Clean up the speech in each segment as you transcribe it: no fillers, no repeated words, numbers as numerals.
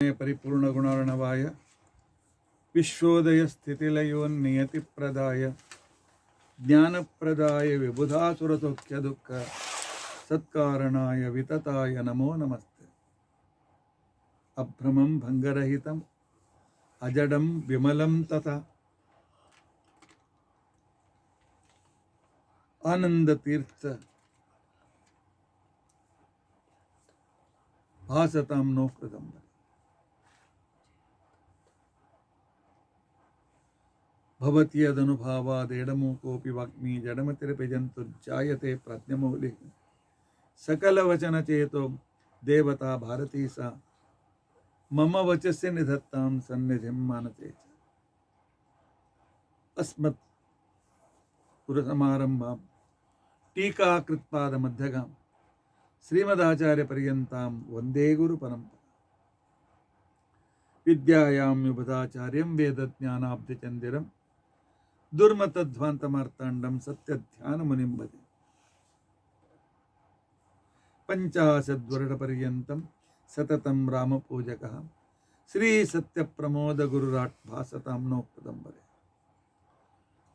परिपूर्ण गुणार्णवाय विश्वोदय स्थितिलयोन्नियतिप्रदाय ज्ञानप्रदाय विबुधासुरसौख्य दुःख सत्कारणाय वितताय नमो नमस्ते। अभ्रमं भंगरहितं अजडं विमलं तथा आनंदतीर्थ भासतां नो कृतंबरे। भवति यदनुभावादेडमूकोऽपि वाग्मी जडमतिरपिजन्तुर्जायते प्रज्ञमौलिः सकलवचनचेतो देवता भारती सा मम वचस्य निधत्तां सन्निधिं मानते च। अस्मत् पुरसमारम्भां टीकाकृत्पादमध्यगां श्रीमदाचार्यपर्यन्तां वन्दे गुरुपरम्परां। विद्यायां विबुधाचार्यं वेदज्ञानाब्धिचन्दिरं दुर्मतध्वान्तमार्ताण्डं सत्यध्यानमुनिं भजे। पञ्चाशद्वर्षपर्यन्तं सततं रामपूजकः श्रीसत्यप्रमोदगुरुराट् भासतां नो कृतंबरे।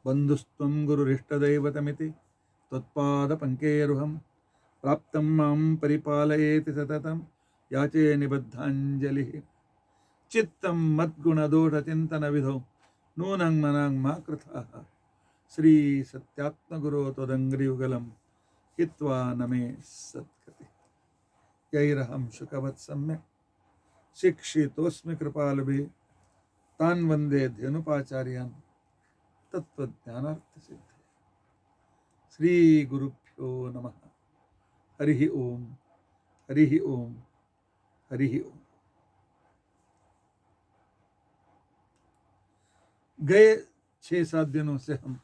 बन्धुस्त्वं गुरुरिष्टदैवतमिति त्वत्पादपङ्केरुहं प्राप्तं मां परिपालयेति सततं याचे निबद्धाञ्जलिः। चित्तं मद्गुणदोषचिन्तनविधौ नूनं मनां मा कृथाः श्री सत्यात्मगुरो त्वदङ्घ्रियुगलं हित्वा नमे सत्कृति। यैरहं शुकवत् सम्यक् शिक्षितोऽस्मि कृपालुभिः तान् वन्दे धेनुपाचार्यान् तत्त्वज्ञानार्थसिद्धये। श्री गुरुभ्यो नमः। हरिः ओम हरिः ओम हरिः ओम। गए 6-7 दिनों से हम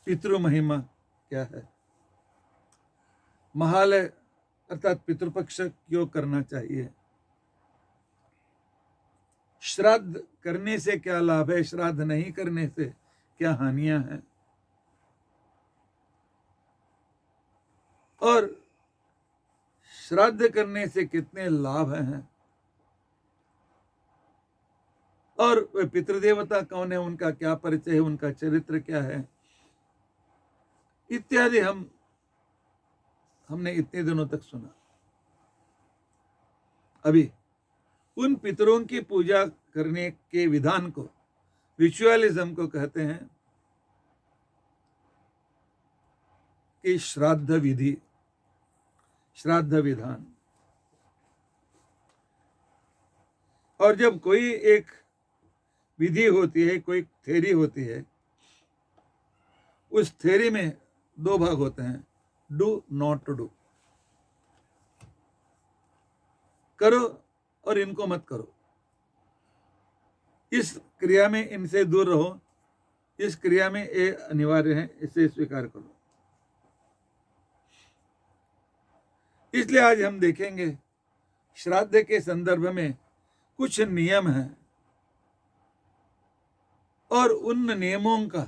पितृ महिमा क्या है, महालय अर्थात पितृपक्ष क्यों करना चाहिए, श्राद्ध करने से क्या लाभ है, श्राद्ध नहीं करने से क्या हानियां हैं, और श्राद्ध करने से कितने लाभ हैं, और वे पितृदेवता कौन है, उनका क्या परिचय है, उनका चरित्र क्या है, इत्यादि हमने इतने दिनों तक सुना। अभी उन पितरों की पूजा करने के विधान को, रिचुअलिज्म को कहते हैं कि श्राद्ध विधि, श्राद्ध विधान। और जब कोई एक विधि होती है, कोई थ्योरी होती है, उस थ्योरी में 2 भाग होते हैं, डू नॉट डू, करो और इनको मत करो, इस क्रिया में इनसे दूर रहो, इस क्रिया में ये अनिवार्य है, इसे स्वीकार करो। इसलिए आज हम देखेंगे श्राद्ध के संदर्भ में कुछ नियम हैं और उन नियमों का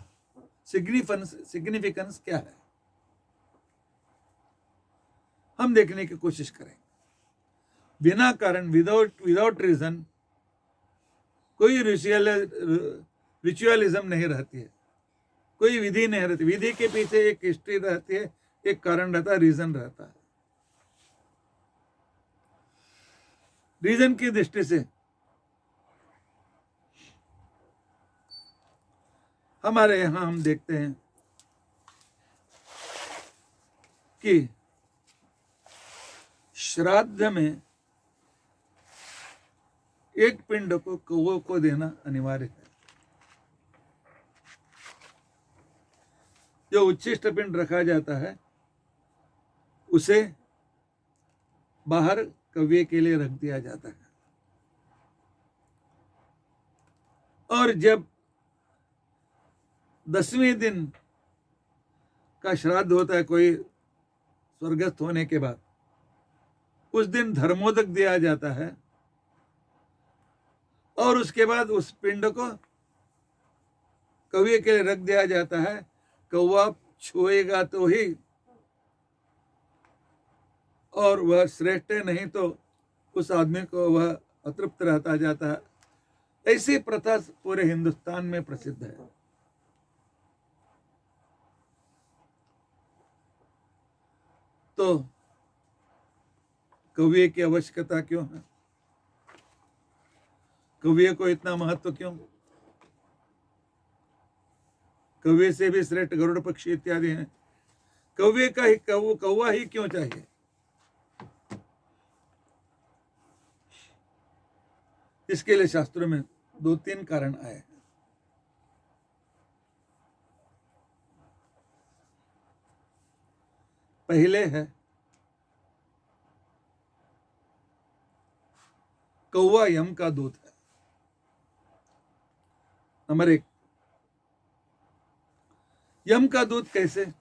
सिग्निफिकेंस क्या है, हम देखने की कोशिश करेंगे। बिना कारण, विदाउट रीजन कोई रिचुअलिज्म नहीं रहती है, कोई विधि नहीं रहती। विधि के पीछे एक हिस्ट्री रहती है, एक कारण रहता है, रीजन रहता है। रीजन की दृष्टि से हमारे यहां हम देखते हैं कि श्राद्ध में एक पिंड को कौवे को देना अनिवार्य है। जो उच्छिष्ट पिंड रखा जाता है उसे बाहर कौवे के लिए रख दिया जाता है, और जब 10वें दिन का श्राद्ध होता है कोई स्वर्गस्थ होने के बाद, उस दिन धर्मोदक दिया जाता है, और उसके बाद उस पिंड को कौवे के लिए रख दिया जाता है। कौवा छुएगा तो ही और वह श्रेष्ठ है, नहीं तो उस आदमी को वह अतृप्त रहता जाता है। ऐसी प्रथा पूरे हिंदुस्तान में प्रसिद्ध है। तो कवि की आवश्यकता क्यों है? कवि को इतना महत्व क्यों? कवि से भी श्रेष्ठ गरुड़ पक्षी इत्यादि हैं। कवि का ही कौवा ही क्यों चाहिए? इसके लिए शास्त्रों में 2-3 कारण आए हैं। पहले है कौवा यम का दूत है। नंबर 1, यम का दूत कैसे?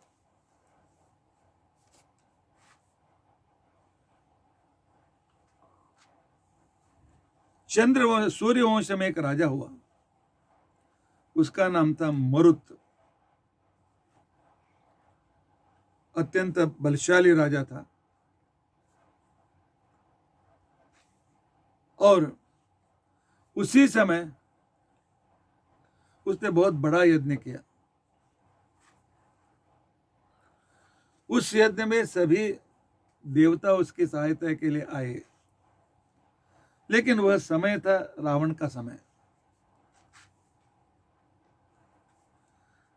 सूर्य वंश में एक राजा हुआ, उसका नाम था मरुत। अत्यंत बलशाली राजा था और उसी समय उसने बहुत बड़ा यज्ञ किया। उस यज्ञ में सभी देवता उसकी सहायता के लिए आए, लेकिन वह समय था रावण का समय।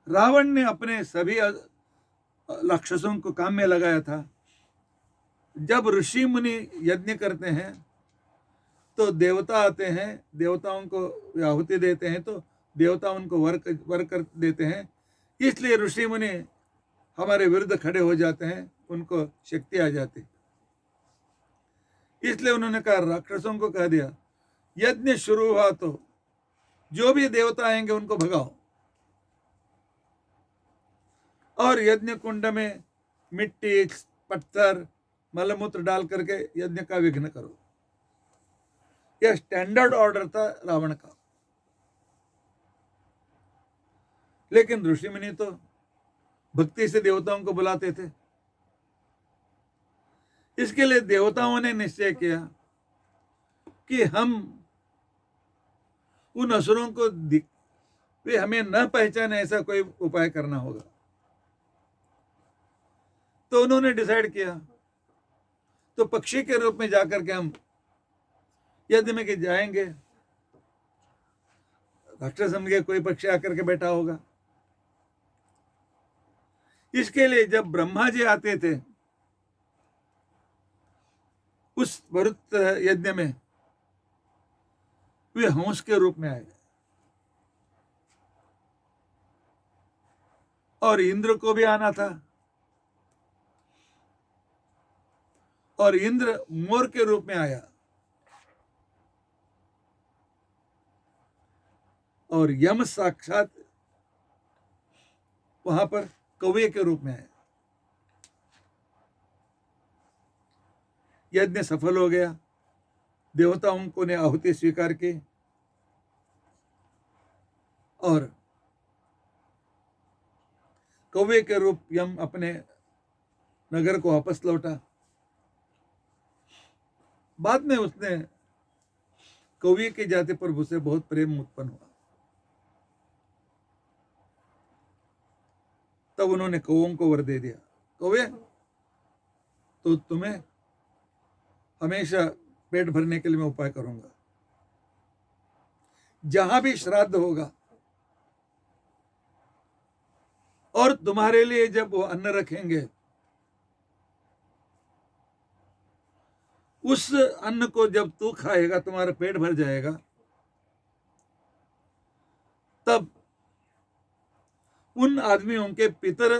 रावण ने अपने सभी राक्षसों को काम में लगाया था। जब ऋषि मुनि यज्ञ करते हैं तो देवता आते हैं, देवताओं को आहुति देते हैं, तो देवता उनको वर कर देते हैं। इसलिए ऋषि मुनि हमारे विरुद्ध खड़े हो जाते हैं, उनको शक्ति आ जाती। इसलिए उन्होंने कहा, राक्षसों को कह दिया, यज्ञ शुरू हुआ तो जो भी देवता आएंगे उनको भगाओ और यज्ञ कुंड में मिट्टी, पत्थर, मलमूत्र डाल करके यज्ञ का विघ्न करो। यह स्टैंडर्ड ऑर्डर था रावण का। लेकिन ऋषि मुनि तो भक्ति से देवताओं को बुलाते थे। इसके लिए देवताओं ने निश्चय किया कि हम उन असुरों को वे हमें न पहचाने, ऐसा कोई उपाय करना होगा। तो उन्होंने डिसाइड किया, तो पक्षी के रूप में जाकर के हम यज्ञ में के जाएंगे। राक्षस समझ के कोई पक्षी आकर के बैठा होगा। इसके लिए जब ब्रह्मा जी आते थे उस भरत यज्ञ में, वे हंस के रूप में आए और इंद्र को भी आना था और इंद्र मोर के रूप में आया और यम साक्षात वहां पर कौवे के रूप में आया। यज्ञ सफल हो गया, देवताओं को ने आहुति स्वीकार की और कौवे के रूप यम अपने नगर को वापस लौटा। बाद में उसने कौवे की जाति पर उसे बहुत प्रेम उत्पन्न हुआ। तब उन्होंने कौवों को वर दे दिया, कौवे तो तुम्हें हमेशा पेट भरने के लिए मैं उपाय करूंगा। जहां भी श्राद्ध होगा और तुम्हारे लिए जब वो अन्न रखेंगे, उस अन्न को जब तू खाएगा, तुम्हारा पेट भर जाएगा, तब उन आदमियों के पितर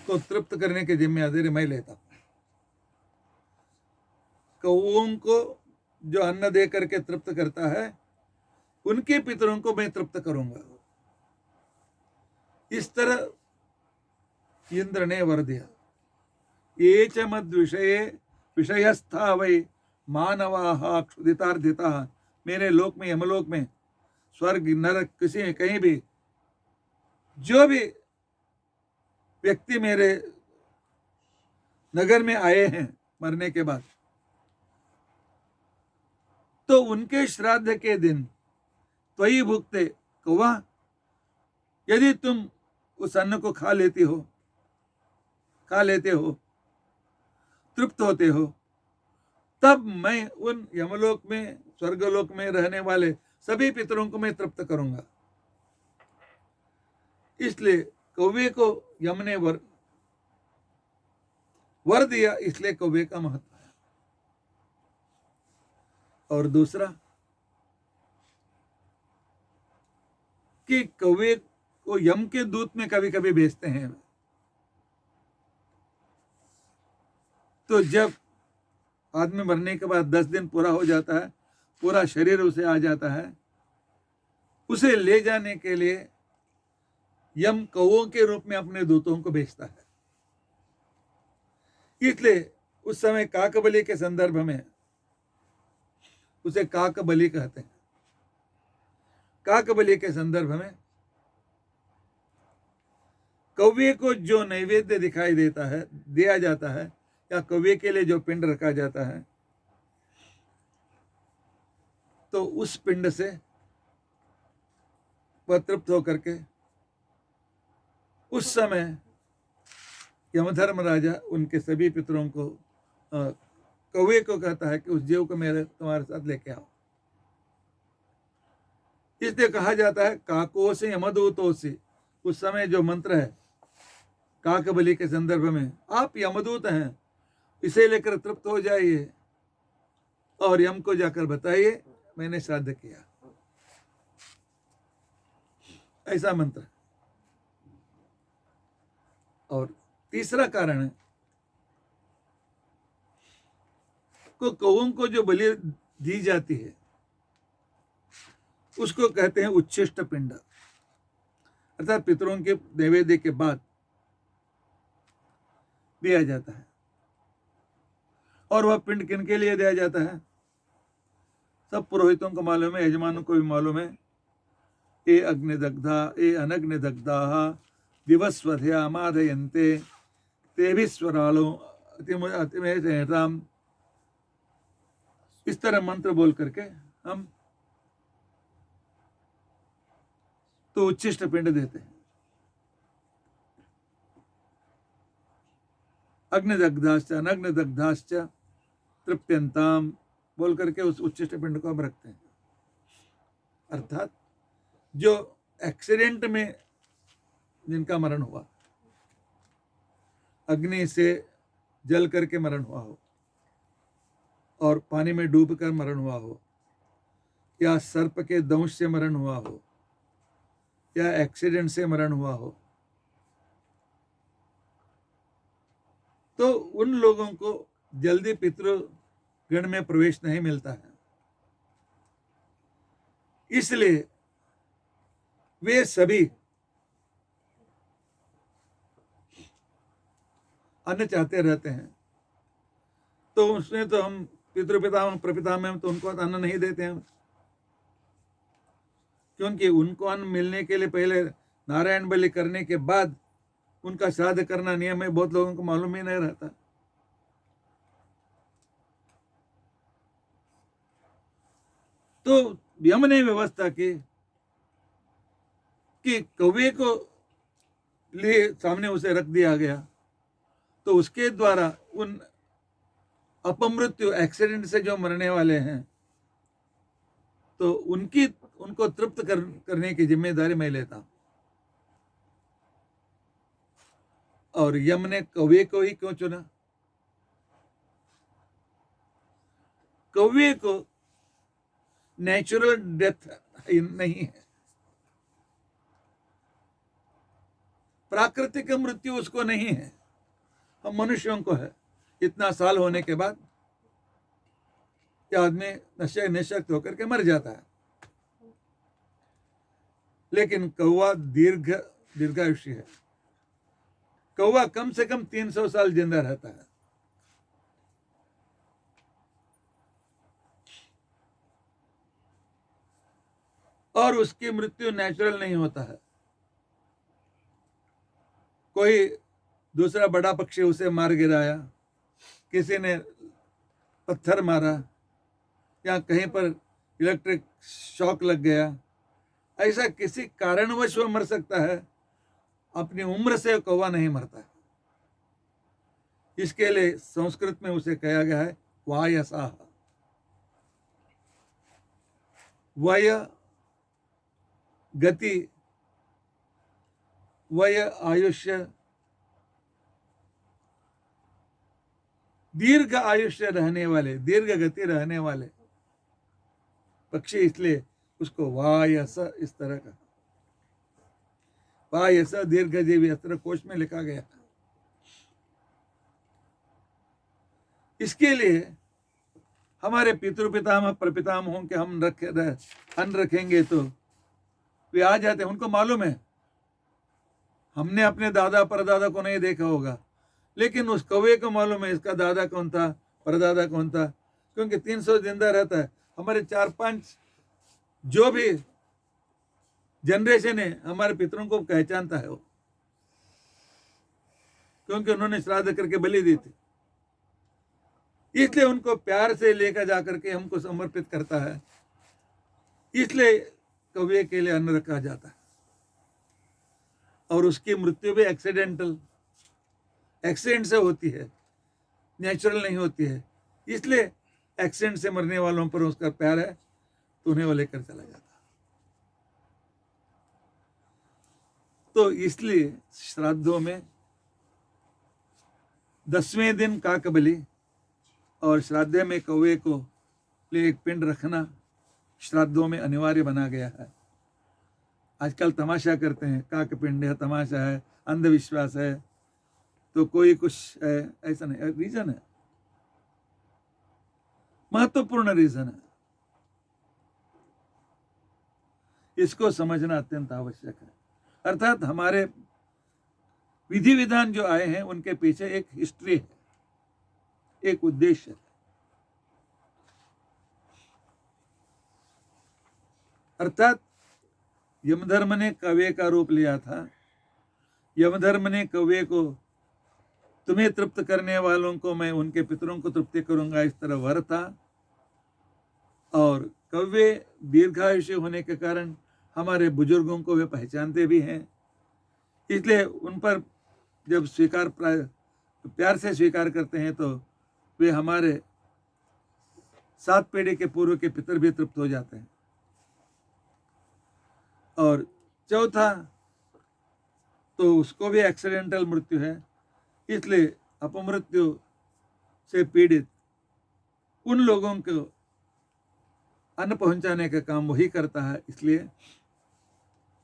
को तृप्त करने की जिम्मेदारी मैं लेता। कौओं को जो अन्न दे करके तृप्त करता है, उनके पितरों को मैं तृप्त करूंगा। इस तरह इंद्र ने वर दिया, ये च मद विषयस्था वै मानवाः क्षुदितार्थिताः। मेरे लोक में, यमलोक में, स्वर्ग, नरक, किसी में कहीं भी जो भी व्यक्ति मेरे नगर में आए हैं मरने के बाद, तो उनके श्राद्ध के दिन त्वयि भुक्ते कौवा, यदि तुम उस अन्न को खा लेते हो, तृप्त होते हो, तब मैं उन यमलोक में, स्वर्गलोक में रहने वाले सभी पितरों को मैं तृप्त करूंगा। इसलिए कौवे को यम ने वर दिया, इसलिए कौवे का महत्व है। और दूसरा कि कौवे को यम के दूत में कभी कभी भेजते हैं। तो जब आदमी मरने के बाद 10 दिन पूरा हो जाता है, पूरा शरीर उसे आ जाता है, उसे ले जाने के लिए यम कौवों के रूप में अपने दूतों को भेजता है। इसलिए उस समय काकबलि के संदर्भ में उसे काकबलि कहते हैं। काकबलि के संदर्भ में कौवे को जो नैवेद्य दिखाई देता है, दिया जाता है, या कौवे के लिए जो पिंड रखा जाता है, तो उस पिंड से वह तृप्त होकर के उस समय यमधर्म राजा उनके सभी पितरों को, कौवे को कहता है कि उस जीव को मेरे तुम्हारे साथ लेके आओ। इसलिए कहा जाता है काको से यमदूतों से। उस समय जो मंत्र है काकबलि के संदर्भ में, आप यमदूत हैं, इसे लेकर तृप्त हो जाइए और यम को जाकर बताइए मैंने श्राद्ध किया, ऐसा मंत्र। और तीसरा कारण है को कौवों को जो बलि दी जाती है उसको कहते हैं उच्छिष्ट पिंड, अर्थात पितरों के नैवेद्य के बाद दिया जाता है। और वह पिंड किन के लिए दिया जाता है? सब पुरोहितों को मालूम है, यजमानों को भी मालूम है। ए अग्निदग्धा ए अनग्निदग्धा दिवस्वध्या माधयन्ते तेभिस्वरालो अतिमेताम, इस तरह मंत्र बोल करके हम तो उच्छिष्ट पिंड देते हैं। अग्निदग्धाश्च अनग्निदग्धाश्च तृप्यंताम बोल करके उस उच्छिष्ट पिंड को हम रखते हैं। अर्थात जो एक्सीडेंट में जिनका मरण हुआ, अग्नि से जल करके मरण हुआ हो, और पानी में डूबकर मरण हुआ हो, या सर्प के दंश से मरण हुआ हो, या एक्सीडेंट से मरण हुआ हो, तो उन लोगों को जल्दी पितृगण में प्रवेश नहीं मिलता है। इसलिए वे सभी अन्न चाहते रहते हैं। तो उसमें तो हम पितृपिता प्रपिता में तो उनको अन्न नहीं देते हैं, क्योंकि उनको अन्न मिलने के लिए पहले नारायण बलि करने के बाद उनका श्राद्ध करना नियम है। बहुत लोगों को मालूम ही नहीं रहता। तो यम ने व्यवस्था की कि कौवे को लिए सामने उसे रख दिया गया, तो उसके द्वारा उन अपमृत्यु एक्सीडेंट से जो मरने वाले हैं, तो उनको तृप्त करने की जिम्मेदारी मैं लेता हूं। और यम ने कौवे को ही क्यों चुना? कौवे को नेचुरल डेथ नहीं है, प्राकृतिक मृत्यु उसको नहीं है। हम मनुष्यों को है, इतना साल होने के बाद आदमी निशक्त होकर के मर जाता है। लेकिन कौवा दीर्घायुष्य है। कौवा कम से कम 300 साल जिंदा रहता है। और उसकी मृत्यु नेचुरल नहीं होता है। कोई दूसरा बड़ा पक्षी उसे मार गिराया, किसी ने पत्थर मारा या कहीं पर इलेक्ट्रिक शॉक लग गया, ऐसा किसी कारणवश वो मर सकता है, अपनी उम्र से कौवा नहीं मरता है। इसके लिए संस्कृत में उसे कहा गया है वायसा। वय गति, वय आयुष्य, दीर्घ आयुष्य रहने वाले, दीर्घ गति रहने वाले पक्षी, इसलिए उसको वायस इस तरह का। वायस दीर्घजीवी इस तरह कोश में लिखा गया। इसके लिए हमारे पितृपितामह प्रपितामहों के हम अन्न रखेंगे तो वे आ जाते हैं, उनको मालूम है। हमने अपने दादा परदादा को नहीं देखा होगा, लेकिन उस कौवे को मालूम है इसका दादा कौन था, परदादा कौन था, क्योंकि 300 जिंदा रहता है। हमारे 4-5 जो भी जनरेशन है हमारे पितरों को पहचानता है वो, क्योंकि उन्होंने श्राद्ध करके बलि दी थी। इसलिए उनको प्यार से लेकर जाकर के हमको समर्पित करता है, इसलिए कौवे के लिए अन्न रखा जाता है। और उसकी मृत्यु भी एक्सीडेंट से होती है, नेचुरल नहीं होती है। इसलिए एक्सीडेंट से मरने वालों पर उसका प्यार है तो उन्हें वो लेकर चला जाता है। तो इसलिए श्राद्धों में 10वें दिन काक बलि और श्राद्ध में कौवे को लिए एक पिंड रखना श्राद्धों में अनिवार्य बना गया है। आजकल तमाशा करते हैं, काक पिंड है, तमाशा है, अंधविश्वास है, तो कोई कुछ है, ऐसा नहीं। रीजन है, महत्वपूर्ण रीजन है, इसको समझना अत्यंत आवश्यक है। अर्थात हमारे विधि विधान जो आए हैं उनके पीछे एक हिस्ट्री है, एक उद्देश्य है। अर्थात यमधर्म ने कौवे का रूप लिया था। यमधर्म ने कौवे को तुम्हें तृप्त करने वालों को मैं उनके पितरों को तृप्ति करूंगा, इस तरह वर था। और कौवे दीर्घायुष्य होने के कारण हमारे बुजुर्गों को वे पहचानते भी हैं, इसलिए उन पर जब प्यार से स्वीकार करते हैं तो वे हमारे 7 पीढ़ी के पूर्व के पितर भी तृप्त हो जाते हैं। और चौथा तो उसको भी एक्सीडेंटल मृत्यु है, इसलिए अपमृत्यु से पीड़ित उन लोगों को अन्न पहुंचाने का काम वही करता है। इसलिए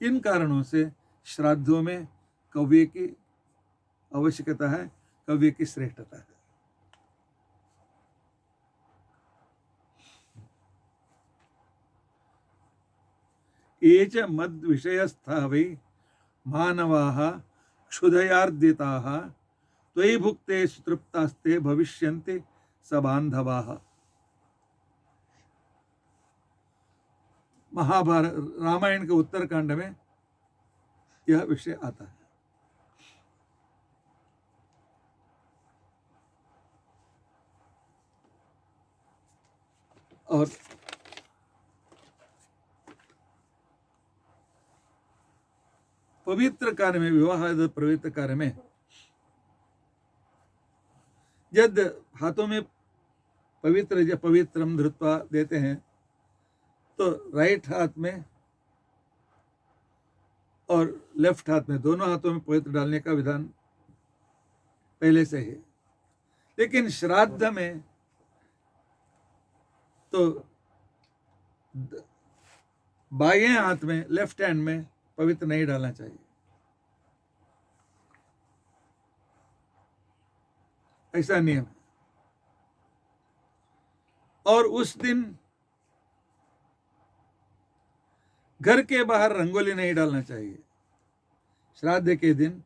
इन कारणों से श्राद्धों में कौवे की आवश्यकता है, कौवे की श्रेष्ठता है। ये च मद विषयस्था वै मानवाः क्षुधयार्दिताः त्वयि भुक्ते सुतृप्तास्ते भविष्यन्ति सबान्धवाः। महाभारत रामायण के उत्तरकांड में यह विषय आता है। और पवित्र कार्य में, विवाह पवित्र कार्य में जब हाथों में पवित्रम धृत्वा देते हैं तो राइट हाथ में और लेफ्ट हाथ में, दोनों हाथों में पवित्र डालने का विधान पहले से है। लेकिन श्राद्ध में तो बाएं हाथ में, लेफ्ट हैंड में पवित्र नहीं डालना चाहिए। ऐसा नियम है। और उस दिन घर के बाहर रंगोली नहीं डालना चाहिए। श्राद्ध के दिन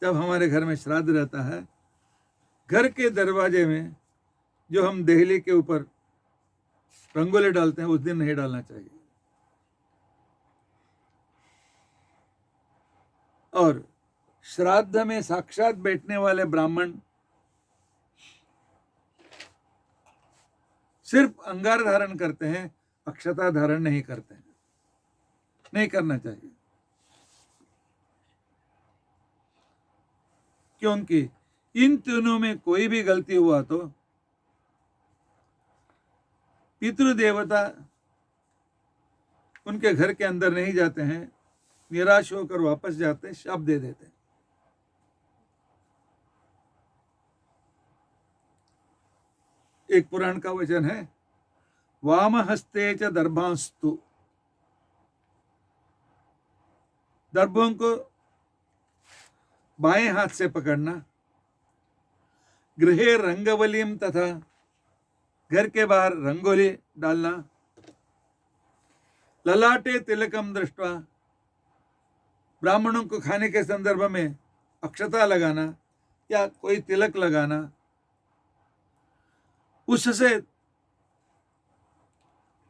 जब हमारे घर में श्राद्ध रहता है, घर के दरवाजे में जो हम देहली के ऊपर रंगोली डालते हैं उस दिन नहीं डालना चाहिए। और श्राद्ध में साक्षात बैठने वाले ब्राह्मण सिर्फ अंगार धारण करते हैं, अक्षता धारण नहीं करते हैं। नहीं करना चाहिए, क्योंकि इन तीनों में कोई भी गलती हुआ तो पितृदेवता उनके घर के अंदर नहीं जाते हैं, निराश होकर वापस जाते हैं, शाप दे देते हैं। एक पुराण का वचन है, वाम हस्ते च दर्भांस्तु, दर्भों को बाएं हाथ से पकड़ना, गृहे रंगवलीम तथा घर के बाहर रंगोली डालना, ललाटे तिलकम दृष्टवा, ब्राह्मणों को खाने के संदर्भ में अक्षता लगाना या कोई तिलक लगाना, उससे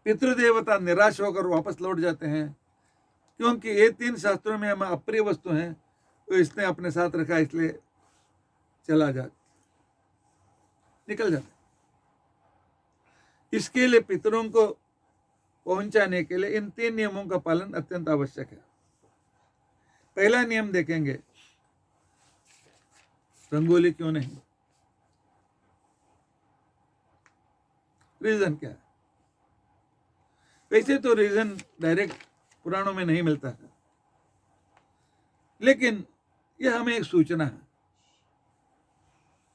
पितृदेवता निराश होकर वापस लौट जाते हैं, क्योंकि ये 3 शास्त्रों में हम अप्रिय वस्तु हैं, तो इसने अपने साथ रखा, इसलिए चला जाता, निकल जाता। इसके लिए पितरों को पहुंचाने के लिए इन 3 नियमों का पालन अत्यंत आवश्यक है। पहला नियम देखेंगे, रंगोली क्यों नहीं? रीजन क्या है? वैसे तो रीजन डायरेक्ट पुराणों में नहीं मिलता है, लेकिन यह हमें एक सूचना है,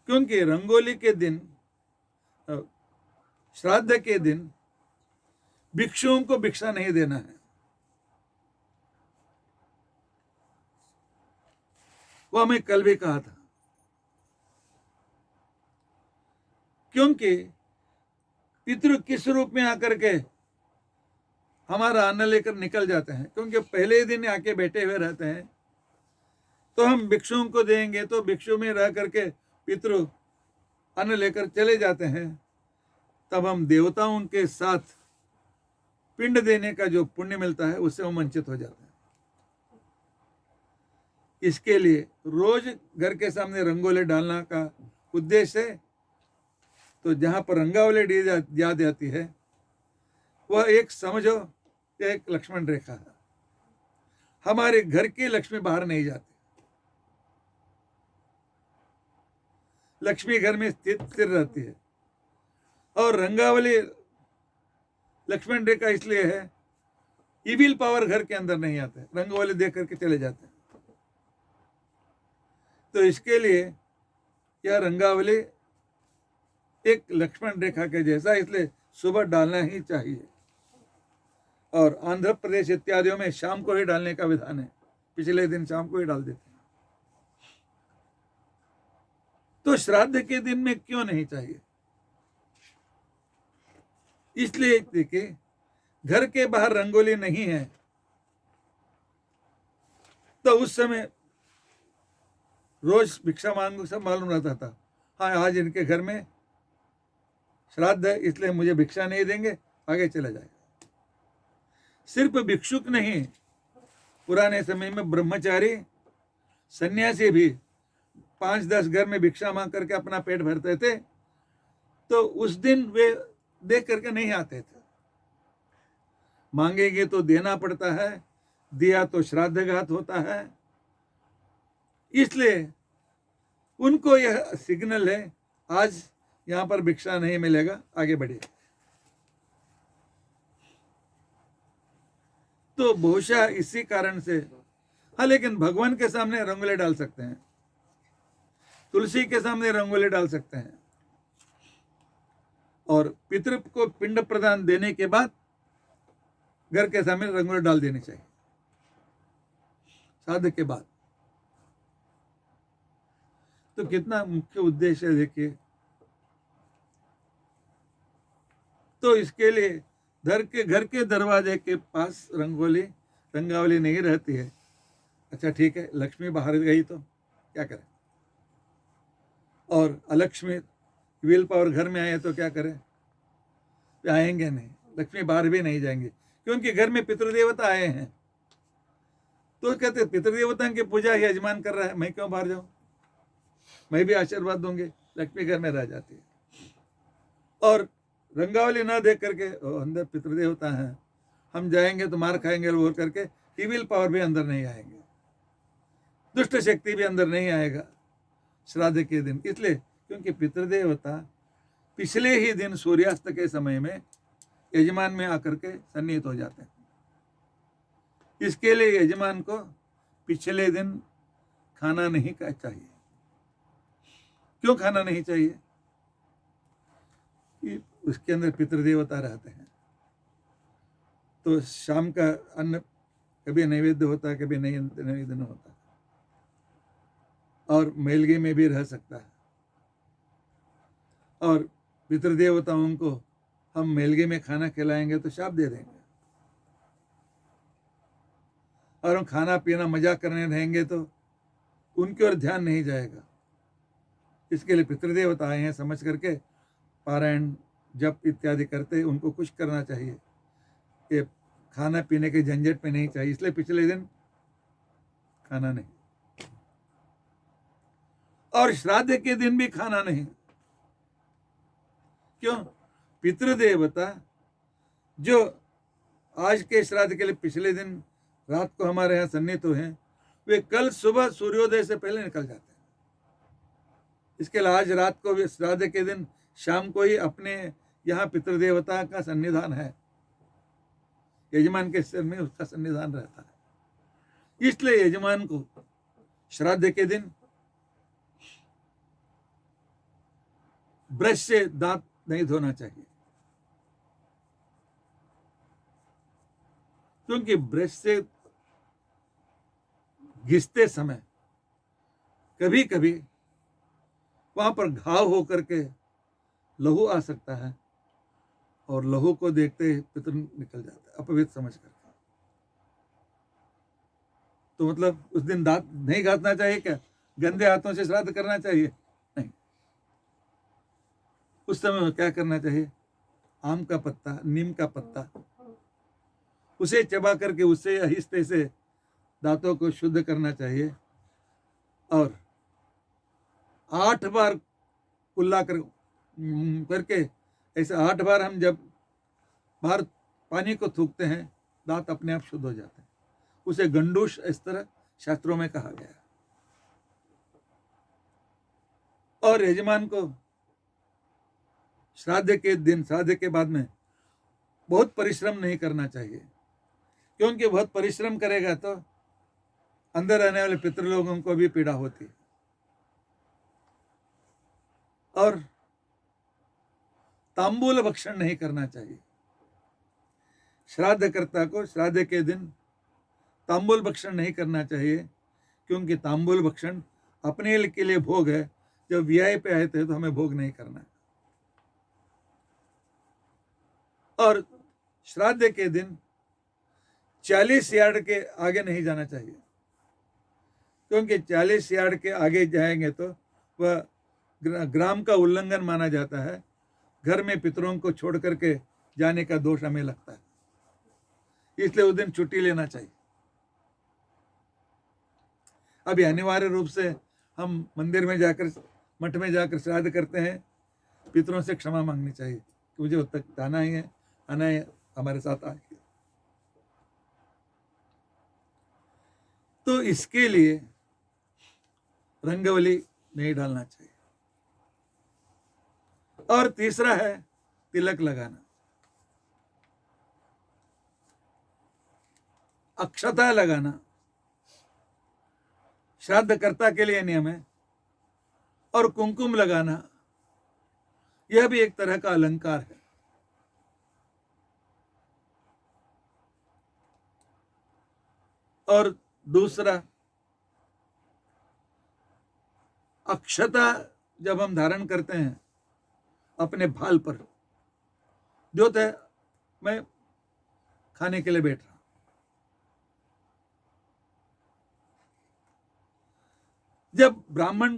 क्योंकि रंगोली के दिन, श्राद्ध के दिन भिक्षुओं को भिक्षा नहीं देना है। वो हमें कल भी कहा था, क्योंकि पितृ किस रूप में आकर के हमारा अन्न लेकर निकल जाते हैं, क्योंकि पहले ही दिन आके बैठे हुए रहते हैं, तो हम भिक्षुओं को देंगे तो भिक्षु में रह करके पितृ अन्न लेकर चले जाते हैं, तब हम देवताओं के साथ पिंड देने का जो पुण्य मिलता है उससे हम वंचित हो जाते हैं। इसके लिए रोज घर के सामने रंगोली डालना का उद्देश्य है। तो जहां पर रंगावली दी जाती है, वह एक समझो एक लक्ष्मण रेखा है। हमारे घर की लक्ष्मी बाहर नहीं जाती, लक्ष्मी घर में स्थिर रहती है। और रंगावली लक्ष्मण रेखा इसलिए है, इविल पावर घर के अंदर नहीं आते, रंगोली देख करके चले जाते हैं। तो इसके लिए यह रंगावली एक लक्ष्मण रेखा के जैसा, इसलिए सुबह डालना ही चाहिए। और आंध्र प्रदेश इत्यादियों में शाम को ही डालने का विधान है, पिछले दिन शाम को ही डाल देते हैं। तो श्राद्ध के दिन में क्यों नहीं चाहिए? इसलिए देखिए, घर के बाहर रंगोली नहीं है तो उस समय रोज भिक्षा मांगो सब मालूम रहता था, हाँ आज इनके घर में श्राद्ध है इसलिए मुझे भिक्षा नहीं देंगे, आगे चला जाएगा। सिर्फ भिक्षुक नहीं, पुराने समय में ब्रह्मचारी सन्यासी भी 5-10 घर में भिक्षा मांग करके अपना पेट भरते थे, तो उस दिन वे देख करके नहीं आते थे। मांगेंगे तो देना पड़ता है, दिया तो श्राद्धघात होता है, इसलिए उनको यह सिग्नल है, आज यहां पर भिक्षा नहीं मिलेगा, आगे बढ़िए। तो बहुशः इसी कारण से, हाँ, लेकिन भगवान के सामने रंगोली डाल सकते हैं, तुलसी के सामने रंगोली डाल सकते हैं, और पितृ को पिंड प्रदान देने के बाद घर के सामने रंगोली डाल देनी चाहिए, श्राद्ध के बाद। तो कितना मुख्य उद्देश्य है देखिए। तो इसके लिए घर के दरवाजे के पास रंगावली नहीं रहती है। अच्छा ठीक है, लक्ष्मी बाहर गई तो क्या करें, और अलक्ष्मी विल पावर घर में आए तो क्या करें? आएंगे नहीं, लक्ष्मी बाहर भी नहीं जाएंगे, क्योंकि घर में पितृदेवता आए हैं। तो कहते पितृदेवता की पूजा यजमान कर रहा है, मैं क्यों बाहर जाऊं, मैं भी आशीर्वाद दूंगे, लक्ष्मी घर में रह जाती है। और रंगावली ना देख करके अंदर पितृदेवता हैं, हम जाएंगे तो मार खाएंगे बोल करके इविल पावर भी अंदर नहीं आएंगे, दुष्ट शक्ति भी अंदर नहीं आएगा श्राद्ध के दिन। इसलिए क्योंकि पितृदेवता पिछले ही दिन सूर्यास्त के समय में यजमान में आकर के सन्निहित हो जाते हैं। इसके लिए यजमान को पिछले दिन खाना नहीं चाहिए। क्यों खाना नहीं चाहिए? कि उसके अंदर पितृदेवता रहते हैं, तो शाम का अन्न कभी नैवेद्य होता है, कभी नहीं नैवेद्य नहीं होता, और मेलगी में भी रह सकता है। और पितृदेवताओं को हम मेलगी में खाना खिलाएंगे तो शाप दे देंगे, और हम खाना पीना मजाक करने रहेंगे तो उनकी ओर ध्यान नहीं जाएगा। इसके लिए पितृदेवता आए हैं समझ करके पारायण जप इत्यादि करते उनको खुश करना चाहिए। ये खाना पीने के झंझट में नहीं चाहिए, इसलिए पिछले दिन खाना नहीं, और श्राद्ध के दिन भी खाना नहीं। क्यों? पितृदेवता जो आज के श्राद्ध के लिए पिछले दिन रात को हमारे यहाँ सन्निहित हुए हैं, वे कल सुबह सूर्योदय से पहले निकल जाते हैं। इसके लिए आज रात को भी श्राद्ध के दिन शाम को ही अपने यहाँ पितृदेवता का सन्निधान है, यजमान के सिर में उसका सन्निधान रहता है। इसलिए यजमान को श्राद्ध के दिन ब्रश से दांत नहीं धोना चाहिए, क्योंकि ब्रश से घिसते समय कभी कभी वहां पर घाव होकर के लहू आ सकता है, और लहू को देखते ही पितृ निकल जाता है अपवित्र समझ करके। तो मतलब उस दिन दांत नहीं घासना चाहिए क्या? गंदे हाथों से श्राद्ध करना चाहिए? नहीं। उस समय क्या करना चाहिए? आम का पत्ता, नीम का पत्ता, उसे चबा करके उससे आहिस्ते से दांतों को शुद्ध करना चाहिए, और 8 बार कुल्ला करके ऐसे 8 बार हम जब बाहर पानी को थूकते हैं, दांत अपने आप शुद्ध हो जाते हैं। उसे गंडूष इस तरह शास्त्रों में कहा गया। और यजमान को श्राद्ध के दिन, श्राद्ध के बाद में बहुत परिश्रम नहीं करना चाहिए, क्योंकि बहुत परिश्रम करेगा तो अंदर रहने वाले पितृलोगों को भी पीड़ा होती है। और तांबूल भक्षण नहीं करना चाहिए। श्राद्धकर्ता को श्राद्ध के दिन तांबूल भक्षण नहीं करना चाहिए, क्योंकि तांबूल भक्षण अपने के लिए भोग है। जब व्याय पे आए थे तो हमें भोग नहीं करना है। और श्राद्ध के दिन 40 यार्ड के आगे नहीं जाना चाहिए, क्योंकि 40 यार्ड के आगे जाएंगे तो वह ग्राम का उल्लंघन माना जाता है। घर में पितरों को छोड़ करके जाने का दोष हमें लगता है, इसलिए उस दिन छुट्टी लेना चाहिए। अभी अनिवार्य रूप से हम मंदिर में जाकर, मठ में जाकर श्राद्ध करते हैं, पितरों से क्षमा मांगनी चाहिए कि मुझे उस तक जाना ही है, आना है, हमारे साथ आइए। तो इसके लिए रंगवली नहीं डालना चाहिए। और तीसरा है तिलक लगाना, अक्षता लगाना। श्राद्धकर्ता के लिए नियम है। और कुमकुम लगाना, यह भी एक तरह का अलंकार है। और दूसरा, अक्षता जब हम धारण करते हैं अपने भाल पर, जो थे मैं खाने के लिए बैठ रहा हूं, जब ब्राह्मण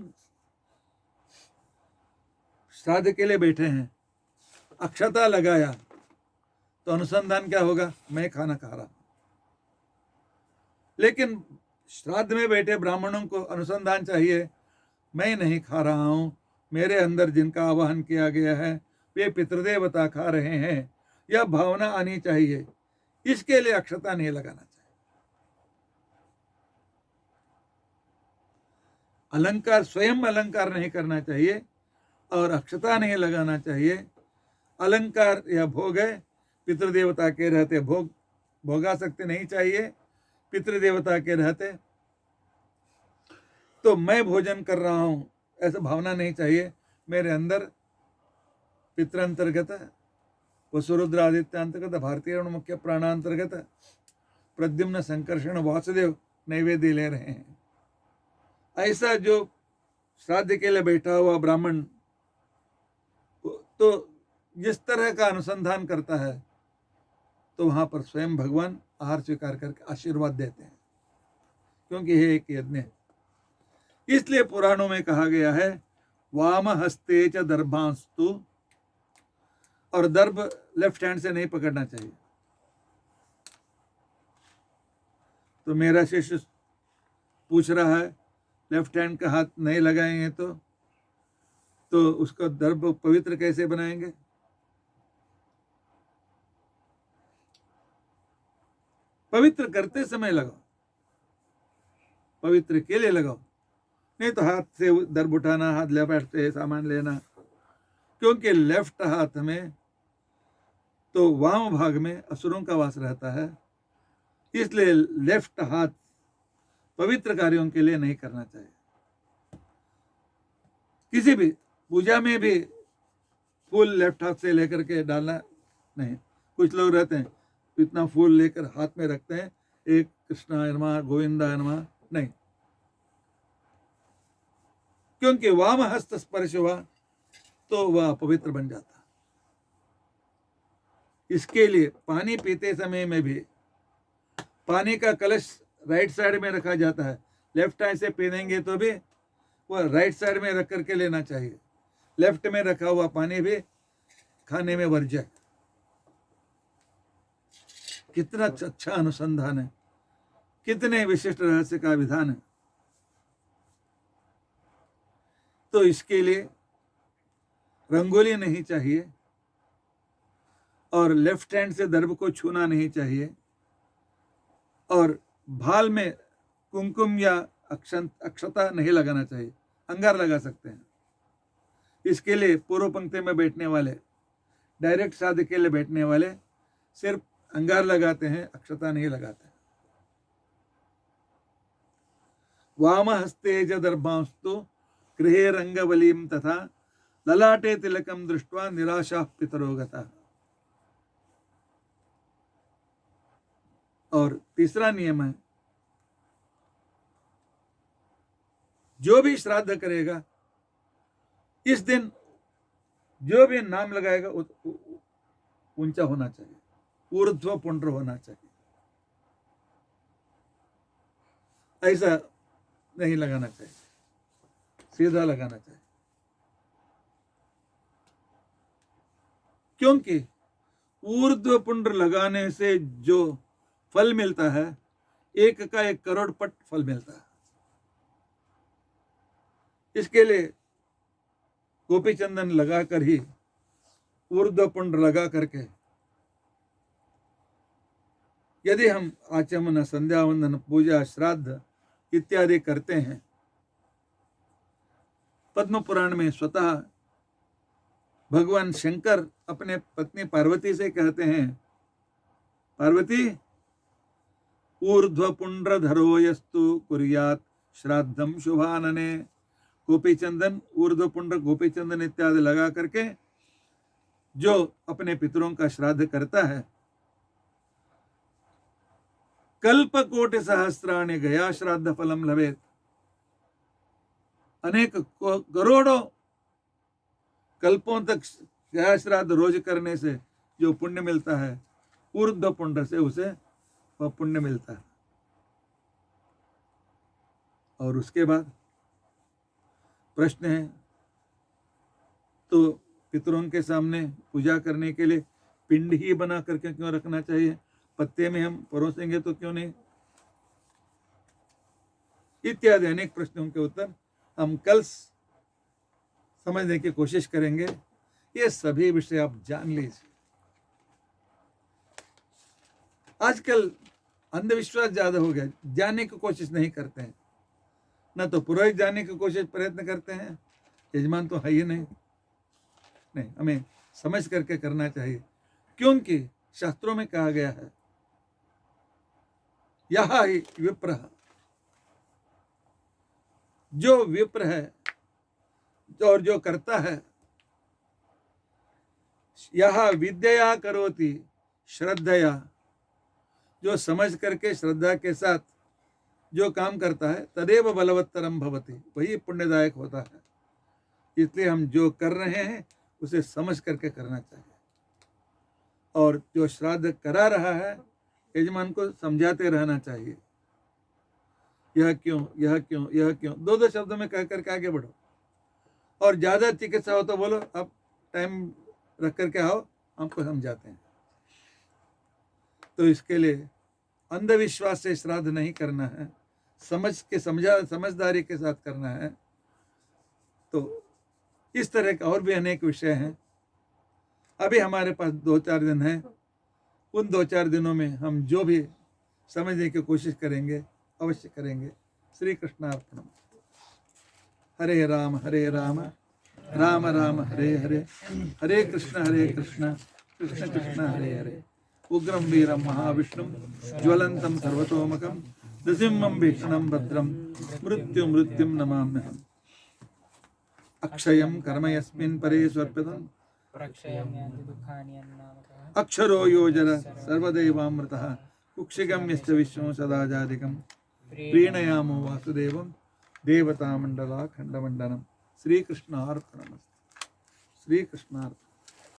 श्राद्ध के लिए बैठे हैं, अक्षता लगाया, तो अनुसंधान क्या होगा? मैं खाना खा रहा हूं। लेकिन श्राद्ध में बैठे ब्राह्मणों को अनुसंधान चाहिए, मैं नहीं खा रहा हूं, मेरे अंदर जिनका आवाहन किया गया है वे पितृदेवता खा रहे हैं, यह भावना आनी चाहिए। इसके लिए अक्षता नहीं लगाना चाहिए। अलंकार, स्वयं अलंकार नहीं करना चाहिए और अक्षता नहीं लगाना चाहिए। अलंकार या भोग है, पितृदेवता के रहते भोगा सकते नहीं चाहिए। पितृदेवता के रहते तो मैं भोजन कर रहा हूं ऐसा भावना नहीं चाहिए। मेरे अंदर पितृंतर्गत, वसुरुद्र आदित्य अंतर्गत, भारतीय मुख्य प्राणांतर्गत प्रद्युम्न संकर्षण वासुदेव नैवेद्य ले रहे हैं। ऐसा जो श्राद्ध के लिए बैठा हुआ ब्राह्मण तो जिस तरह का अनुसंधान करता है तो वहां पर स्वयं भगवान आहार स्वीकार करके आशीर्वाद देते हैं, क्योंकि यह एक यज्ञ है। इसलिए पुराणों में कहा गया है वाम हस्ते च दर्भांस्तु, और दर्भ लेफ्ट हैंड से नहीं पकड़ना चाहिए। तो मेरा शिष्य पूछ रहा है लेफ्ट हैंड का हाथ नहीं लगाएंगे तो उसका दर्भ पवित्र कैसे बनाएंगे? पवित्र करते समय लगाओ, पवित्र के लिए लगाओ, नहीं तो हाथ से दर्भ उठाना, हाथ लेफ्ट से सामान लेना, क्योंकि लेफ्ट हाथ में तो वाम भाग में असुरों का वास रहता है। इसलिए लेफ्ट हाथ पवित्र कार्यों के लिए नहीं करना चाहिए। किसी भी पूजा में भी फूल लेफ्ट हाथ से लेकर के डालना नहीं। कुछ लोग रहते हैं इतना फूल लेकर हाथ में रखते हैं, एक कृष्णाय नमः, गोविंदाय नमः, नहीं, क्योंकि वाम हस्त स्पर्श हुआ तो वह अपवित्र बन जाता। इसके लिए पानी पीते समय में भी पानी का कलश राइट साइड में रखा जाता है। लेफ्ट हैंड से पीनेंगे तो भी वह राइट साइड में रख करके लेना चाहिए। लेफ्ट में रखा हुआ पानी भी खाने में वर्ज्य है। कितना अच्छा अनुसंधान है, कितने विशिष्ट रहस्य का विधान है। तो इसके लिए रंगोली नहीं चाहिए और लेफ्ट हैंड से दर्भ को छूना नहीं चाहिए, और भाल में कुमकुम या अक्षता नहीं लगाना चाहिए। अंगार लगा सकते हैं। इसके लिए पूर्व पंक्ति में बैठने वाले, डायरेक्ट श्राद्ध के लिए बैठने वाले सिर्फ अंगार लगाते हैं, अक्षता नहीं लगाते। वाम हस्ते च दर्भांस्तु गृहे रंगवलीम तथा ललाटे तिलकम दृष्ट्वा निराशा पितरो गता। और तीसरा नियम है, जो भी श्राद्ध करेगा इस दिन जो भी नाम लगाएगा ऊंचा होना चाहिए, ऊर्ध्व पुंड्र होना चाहिए। ऐसा नहीं लगाना चाहिए, सीधा लगाना चाहिए। क्योंकि ऊर्ध्व पुंड्र लगाने से जो फल मिलता है, 1 का 1 करोड़ पट फल मिलता है। इसके लिए गोपी चंदन लगाकर ही, ऊर्ध्व पुंड्र लगा करके यदि हम आचमन, संध्या वंदन, पूजा, श्राद्ध इत्यादि करते हैं, पद्म पुराण में स्वतः भगवान शंकर अपने पत्नी पार्वती से कहते हैं, पार्वती ऊर्ध्व पुंड्र धरो यस्तु कुर्यात श्राद्धम शुभानने। गोपी चंदन, ऊर्ध्व पुंड्र, गोपी चंदन इत्यादि लगा करके जो अपने पितरों का श्राद्ध करता है, कल्प कोटि सहस्राणि गया श्राद्ध फलम लभेत। अनेक करोड़ों कल्पों तक गया श्राद्ध रोज करने से जो पुण्य मिलता है, ऊर्ध्व पुंड्र से उसे वह पुण्य मिलता है। और उसके बाद प्रश्न है, तो पितरों के सामने पूजा करने के लिए पिंड ही बना करके क्यों रखना चाहिए? पत्ते में हम परोसेंगे तो क्यों नहीं? इत्यादि अनेक प्रश्नों के उत्तर हम कल समझने की कोशिश करेंगे। ये सभी विषय आप जान लीजिए। आजकल अंधविश्वास ज्यादा हो गया, जानने की कोशिश नहीं करते हैं। ना तो पुरोहित जानने की कोशिश प्रयत्न करते हैं, यजमान तो है ही नहीं। हमें समझ करके करना चाहिए, क्योंकि शास्त्रों में कहा गया है यह ही विप्र, जो विप्र है और जो करता है, यह विद्या करोति श्रद्धया, जो समझ करके श्रद्धा के साथ जो काम करता है, तदेव बलवत्तरम भवति, वही पुण्यदायक होता है। इसलिए हम जो कर रहे हैं उसे समझ करके करना चाहिए। और जो श्राद्ध करा रहा है, यजमान को समझाते रहना चाहिए, यह क्यों, यह क्यों, यह क्यों, दो दो शब्दों में कह करके आगे बढ़ो। और ज्यादा चिकित्सा हो तो बोलो अब टाइम रख करके आओ, हमको समझाते हैं। तो इसके लिए अंधविश्वास से श्राद्ध नहीं करना है, समझदारी के साथ करना है। तो इस तरह के और भी अनेक विषय हैं। अभी हमारे पास 2-4 दिन हैं, उन 2-4 दिनों में हम जो भी समझने की कोशिश करेंगे, अवश्य करेंगे। श्री कृष्णार्पणम। हरे राम राम राम हरे हरे, हरे कृष्ण कृष्ण कृष्ण हरे हरे। उग्रं वीरं महाविष्णुं ज्वलन्तं सर्वतोमुखं नृसिंहं भीषणं भद्रं मृत्युं नमाम्यहम्। अक्षयं कर्म यस्मिन् परे स्वर्पितं अक्षरो योजन सर्वदेवामृतः कुक्षिगं यश्च विश्वं सदाजादिकं प्रीणयामो वासुदेवं देवतामण्डलाखण्डमण्डनं। श्रीकृष्णार्पणमस्तु। श्रीकृष्णार्पणम्।